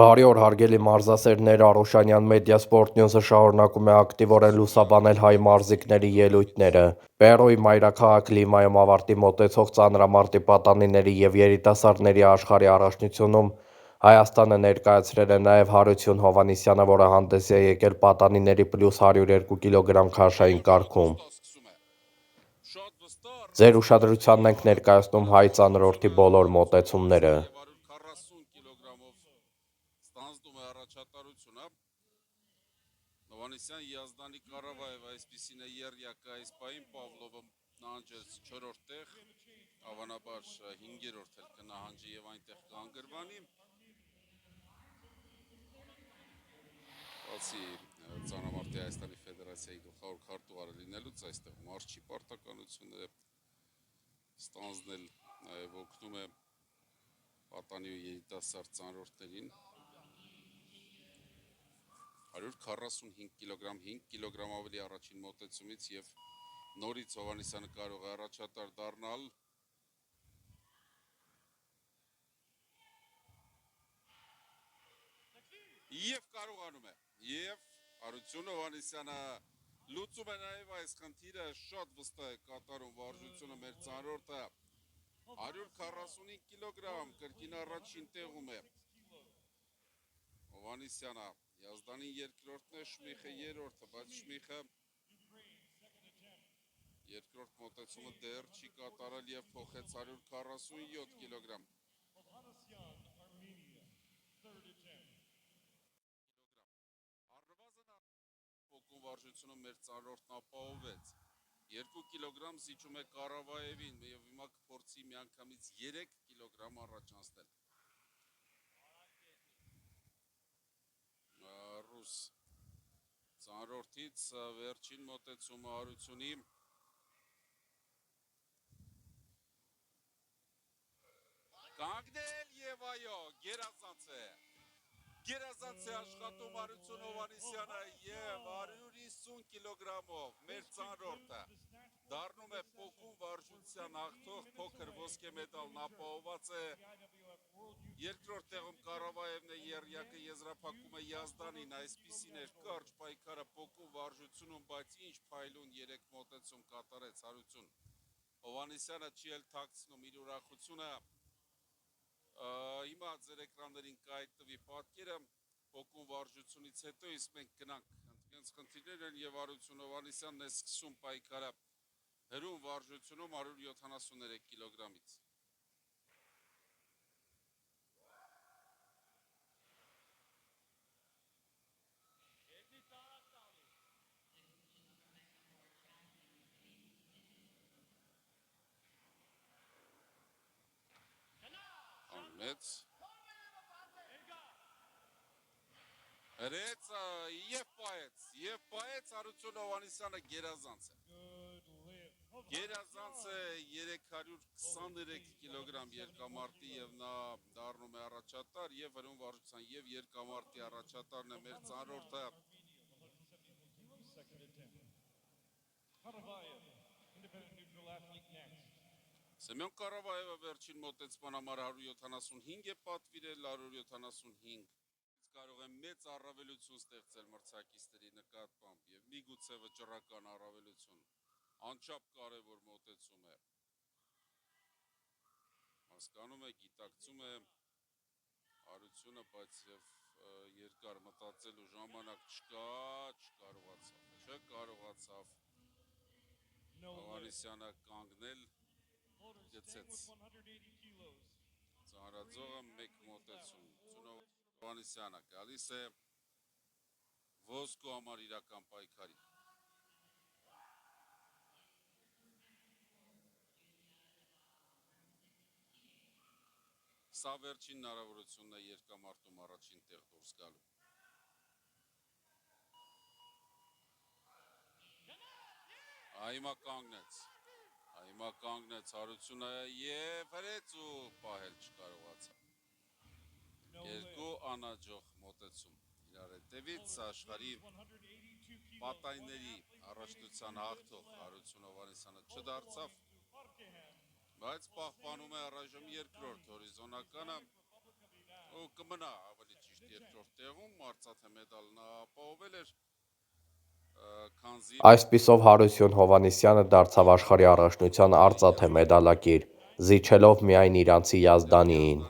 Բարի օր, հարգելի մարզասերներ, Արոշանյան Մեդիա Սպորտ Նյուզը շարունակում է ակտիվորեն լուսաբանել հայ մարզիկների ելույթները։ Պերուի մայրաքաղաք Լիմայում ավարտի մոտեցող ծանրամարտի պատանիների և երիտասարդների աշխարհի առաջնությունում Հայաստանը ներկայացրել է նաև Հարություն Հովհաննիսյանը, որը հանդես է եկել պատանիների + 102 կգ քաշային կարգում։ Ձեր ուշադրությանն ենք ներկայացնում հայ ծանրորդի բոլոր մոտեցումները։ Ստանձնում է առաջատարությունը Հովհաննիսյան, Յազդանի, Կարավաև, այսպիսին է Եռյակը, այս պահին Պավլովը նահանջեց 4-րդ տեղ, հավանաբար 5-րդ էլ կնահանջի եւ այնտեղ կանգրվանի։ Բացի Ծանրամարտի Հայաստանի Ֆեդերացիայի գլխավոր քարտուղարը լինելուց, այստեղ մարզչի պարտականությունը ստանձնել նաեւ օգնում է պատանի ու երիտասարդ ծանրորդներին 145 կգ, 5 կգ ավելի առաջին մոտեցումից եւ նորից Հովհաննիսյանը կարող է առաջատար դառնալ։ Եվ կարողանում է։ Եվ Հարություն Հովհաննիսյանը լուծում է նաեւ այս խնդիրը, շատ վստահ է կատարում վարժությունը մեր ծանրորդը 145 կգ կրկին առաջին տեղում է Հովհաննիսյանը, Յազդանին երկրորդն է, Շմիխը երրորդը, բայց Շմիխը երկրորդ մոտեցումը դեռ չի կատարել եւ փոխեց 147 կգ։ Փոքուն վարժությունը մեր ծանրորդն ապահովեց 2 կգ զիջում է Կարավաևին եւ հիմա կփորձի միանգամից 3 կգ առաջ անցնել։ Ռուս ծանրորդից վերջին մոտեցումը Հարությունի կանգնել եւ այո, գերազանց է աշխատում Հարություն Հովհաննիսյանը եւ 150 կգ-ով մեր ծանրորդը դառնում է փոքուն վարժության հաղթող, փոքր ոսկե մեդալն ապահոված է։ Երկրորդ տեղում Կարավաևն է, Եռյակը եզրափակում է Յազդանին, այսպիսին էր կարճ պայքարը փոքուն վարժությունում, բայց ինչ փայլուն 3 մոտեցում կատարեց Հարություն Հովհաննիսյանը, չի էլ թաքցնում իր ուրախությունը։ Հիմա ձեր էկրաններին կհայտնվի պատկերը փոքուն վարժությունից հետո, իսկ մենք գնանք հենց խնդիրներ են եւ Հարություն Հովհաննիսյանն է սկսում պայքարը հրում վարժությունում 173 կգ-ից։ Մեծ հրեց եւ պահեց Հարություն Հովհաննիսյանը գերազանց է 323 կգ երկամարտի եւ նա դառնում է առաջատար եւ հրում վարժության եւ երկամարտի առաջատարն է մեր ծանրորդը Սեմյոն Կարավաևը վերջին մոտեցման համար 175 է պատվիրել, 175 կարող է մեծ առավելություն ստեղծել մրցակիցների նկատմամբ եւ միգուցե վճռական առավելություն, անչափ կարևոր մոտեցում է, հասկանում է, գիտակցում է Հարությունը, բայց եւ երկար մտածելու ժամանակ չկարողացավ Հովհաննիսյանը կանգնել գցեց ծանրաձողը մեկ մոտեցում Հովհաննիսյանը գալիս է ոսկու համար իրական պայքարի Սա վերջին հնարավորությունն է երկամարտում առաջին տեղ դուրս գալու Հիմա կանգնեց Հարությունը եւ հրեց ու պահել չկարողացավ Երկու անհաջող մոտեցում իրար հետևից աշխարհի պատանիների առաջնության հաղթող Հարություն Հովհաննիսյանը չդարձավ բայց պահպանում է առայժմ երկրորդ հորիզոնականը ու կմնա ավելի ճիշտ երկրորդ տեղում, արծաթե մեդալն ապահովել էր, քանզի Այսպիսով Հարություն Հովհաննիսյանը դարձավ աշխարհի առաջնության արծաթե մեդալակիր, զիջելով միայն իրանցի Յազդանիին։